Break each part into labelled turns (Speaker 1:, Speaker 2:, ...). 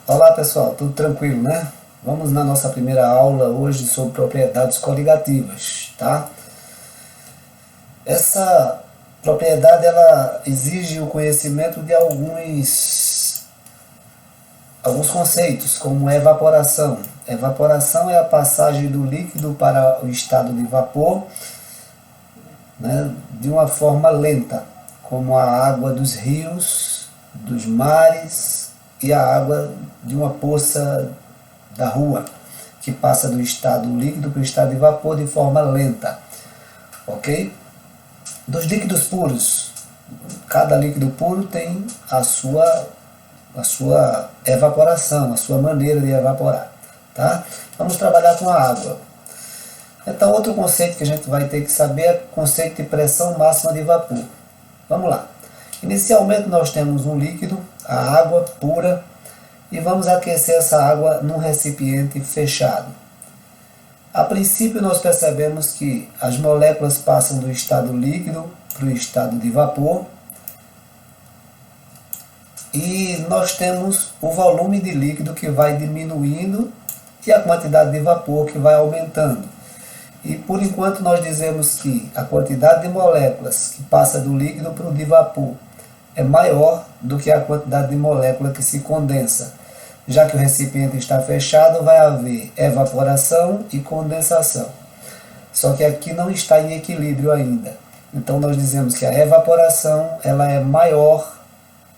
Speaker 1: Olá pessoal, tudo tranquilo, né? Vamos na nossa primeira aula hoje sobre propriedades coligativas, tá? Essa propriedade ela exige o conhecimento de alguns conceitos, como evaporação. Evaporação é a passagem do líquido para o estado de vapor, né, de uma forma lenta, como a água dos rios, dos mares e a água de uma poça da rua, que passa do estado líquido para o estado de vapor de forma lenta. Ok? Dos líquidos puros, cada líquido puro tem a sua evaporação, a sua maneira de evaporar. Tá? Vamos trabalhar com a água. Então, outro conceito que a gente vai ter que saber é o conceito de pressão máxima de vapor. Vamos lá. Inicialmente, nós temos um líquido, a água pura, e vamos aquecer essa água num recipiente fechado. A princípio, nós percebemos que as moléculas passam do estado líquido para o estado de vapor, e nós temos o volume de líquido que vai diminuindo e a quantidade de vapor que vai aumentando. E por enquanto nós dizemos que a quantidade de moléculas que passa do líquido para o de vapor é maior do que a quantidade de molécula que se condensa. Já que o recipiente está fechado, vai haver evaporação e condensação. Só que aqui não está em equilíbrio ainda. Então nós dizemos que a evaporação ela é maior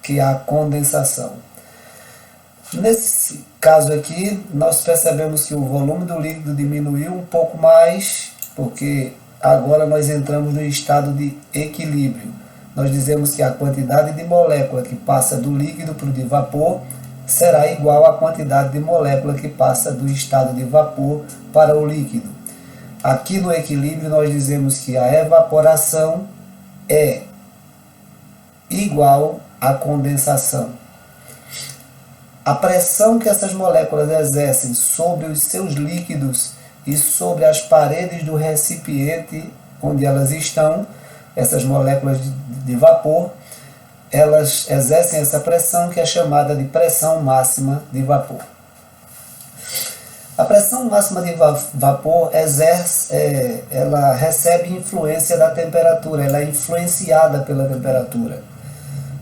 Speaker 1: que a condensação. Nesse caso aqui, nós percebemos que o volume do líquido diminuiu um pouco mais, porque agora nós entramos no estado de equilíbrio. Nós dizemos que a quantidade de molécula que passa do líquido para o de vapor será igual à quantidade de molécula que passa do estado de vapor para o líquido. Aqui no equilíbrio nós dizemos que a evaporação é igual à condensação. A pressão que essas moléculas exercem sobre os seus líquidos e sobre as paredes do recipiente onde elas estão, essas moléculas de vapor, elas exercem essa pressão que é chamada de pressão máxima de vapor. A pressão máxima de vapor ela recebe influência da temperatura, ela é influenciada pela temperatura.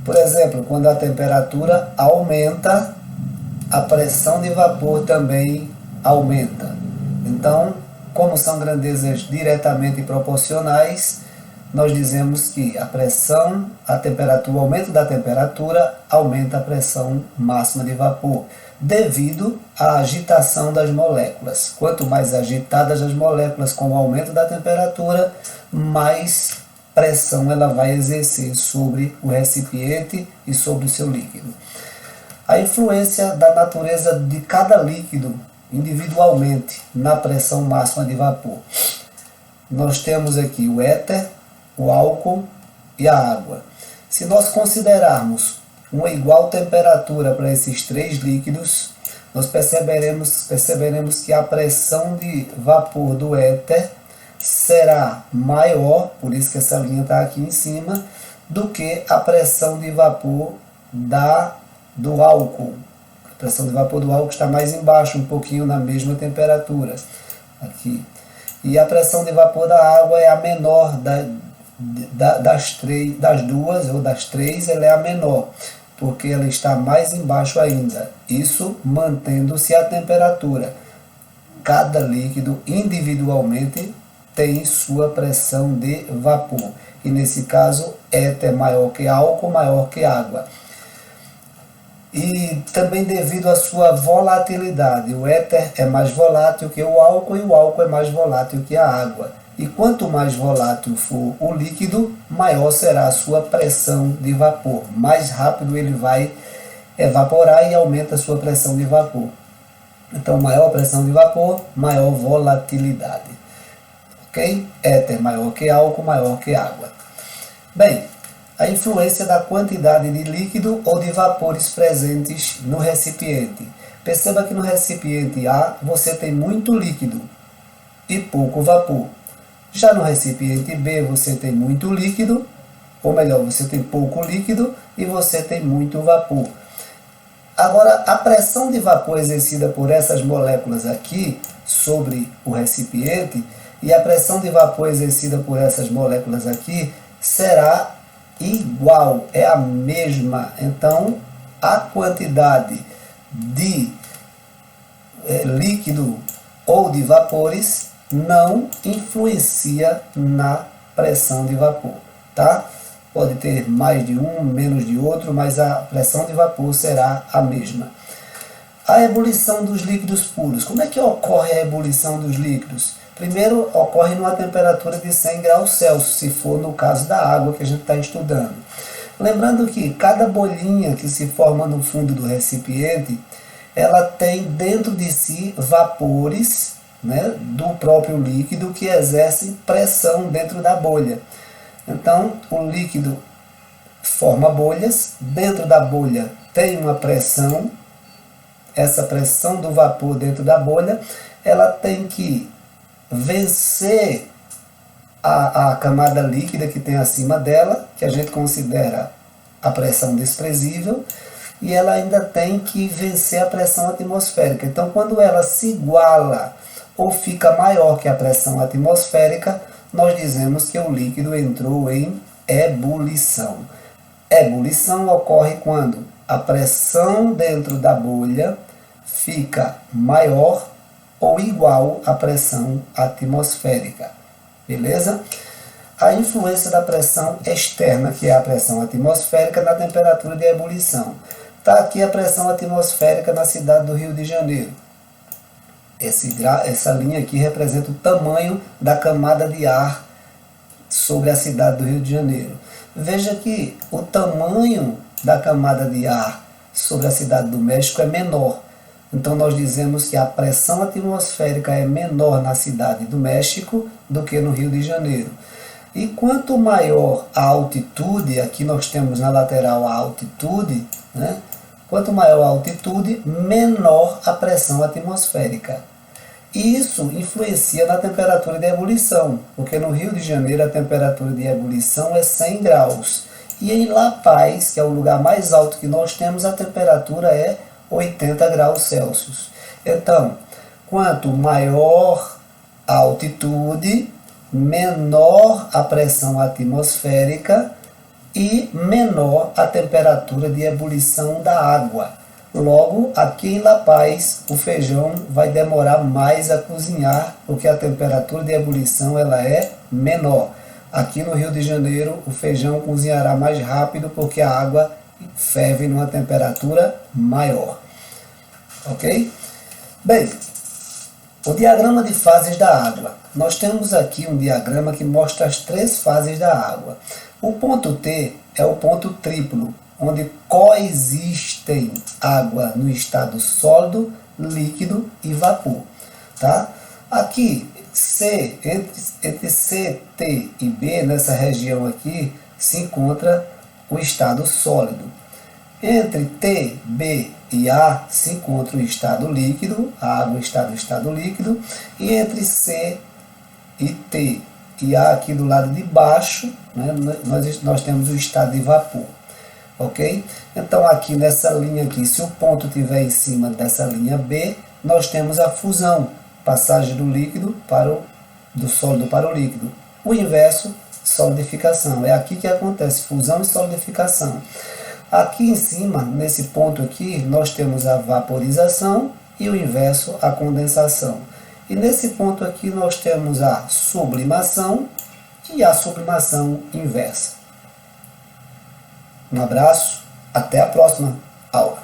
Speaker 1: Por exemplo, quando a temperatura aumenta, a pressão de vapor também aumenta. Então, como são grandezas diretamente proporcionais, nós dizemos que a pressão, a temperatura, o aumento da temperatura aumenta a pressão máxima de vapor, devido à agitação das moléculas. Quanto mais agitadas as moléculas com o aumento da temperatura, mais pressão ela vai exercer sobre o recipiente e sobre o seu líquido. A influência da natureza de cada líquido individualmente na pressão máxima de vapor. Nós temos aqui o éter, o álcool e a água. Se nós considerarmos uma igual temperatura para esses três líquidos, nós perceberemos que a pressão de vapor do éter será maior, por isso que essa linha está aqui em cima, do que a pressão de vapor do álcool. A pressão de vapor do álcool está mais embaixo, um pouquinho na mesma temperatura. Aqui. E a pressão de vapor da água é a menor das duas, ou das três, ela é a menor, porque ela está mais embaixo ainda. Isso mantendo-se a temperatura. Cada líquido individualmente tem sua pressão de vapor. E nesse caso, éter maior que álcool, maior que água. E também devido à sua volatilidade. O éter é mais volátil que o álcool e o álcool é mais volátil que a água. E quanto mais volátil for o líquido, maior será a sua pressão de vapor. Mais rápido ele vai evaporar e aumenta a sua pressão de vapor. Então, maior pressão de vapor, maior volatilidade. Ok? Éter maior que álcool, maior que água. Bem, a influência da quantidade de líquido ou de vapores presentes no recipiente. Perceba que no recipiente A você tem muito líquido e pouco vapor. Já no recipiente B você tem muito líquido, ou melhor, você tem pouco líquido e você tem muito vapor. Agora, a pressão de vapor exercida por essas moléculas aqui sobre o recipiente e a pressão de vapor exercida por essas moléculas aqui será igual, é a mesma. Então, a quantidade de líquido ou de vapores não influencia na pressão de vapor, tá? Pode ter mais de um, menos de outro, mas a pressão de vapor será a mesma. A ebulição dos líquidos puros. Como é que ocorre a ebulição dos líquidos? Primeiro, ocorre numa temperatura de 100 graus Celsius, se for no caso da água que a gente está estudando. Lembrando que cada bolinha que se forma no fundo do recipiente, ela tem dentro de si vapores, né, do próprio líquido que exercem pressão dentro da bolha. Então, o líquido forma bolhas, dentro da bolha tem uma pressão, essa pressão do vapor dentro da bolha, ela tem que vencer a camada líquida que tem acima dela, que a gente considera a pressão desprezível, e ela ainda tem que vencer a pressão atmosférica. Então, quando ela se iguala ou fica maior que a pressão atmosférica, nós dizemos que o líquido entrou em ebulição. Ebulição ocorre quando a pressão dentro da bolha fica maior ou igual à pressão atmosférica. Beleza? A influência da pressão externa, que é a pressão atmosférica, na temperatura de ebulição. Está aqui a pressão atmosférica na cidade do Rio de Janeiro. Essa linha aqui representa o tamanho da camada de ar sobre a cidade do Rio de Janeiro. Veja que o tamanho da camada de ar sobre a cidade do México é menor. Então nós dizemos que a pressão atmosférica é menor na cidade do México do que no Rio de Janeiro. E quanto maior a altitude, aqui nós temos na lateral a altitude, né? Quanto maior a altitude, menor a pressão atmosférica. E isso influencia na temperatura de ebulição, porque no Rio de Janeiro a temperatura de ebulição é 100 graus. E em La Paz, que é o lugar mais alto que nós temos, a temperatura é 80 graus Celsius. Então, quanto maior a altitude, menor a pressão atmosférica e menor a temperatura de ebulição da água. Logo, aqui em La Paz, o feijão vai demorar mais a cozinhar, porque a temperatura de ebulição ela é menor. Aqui no Rio de Janeiro, o feijão cozinhará mais rápido, porque a água ferve numa temperatura maior. Ok? Bem, o diagrama de fases da água. Nós temos aqui um diagrama que mostra as 3 fases da água. O ponto T é o ponto triplo, onde coexistem água no estado sólido, líquido e vapor. Tá? Aqui, entre C, T e B, nessa região aqui, se encontra o estado sólido. Entre T, B e A se encontra o estado líquido, a água está no estado líquido, e entre C e T e A aqui do lado de baixo, né, nós temos o estado de vapor. Ok? Então aqui nessa linha aqui, se o ponto estiver em cima dessa linha B, nós temos a fusão, passagem do líquido do sólido para o líquido. O inverso, solidificação. É aqui que acontece fusão e solidificação. Aqui em cima, nesse ponto aqui, nós temos a vaporização e o inverso, a condensação. E nesse ponto aqui nós temos a sublimação e a sublimação inversa. Um abraço, até a próxima aula.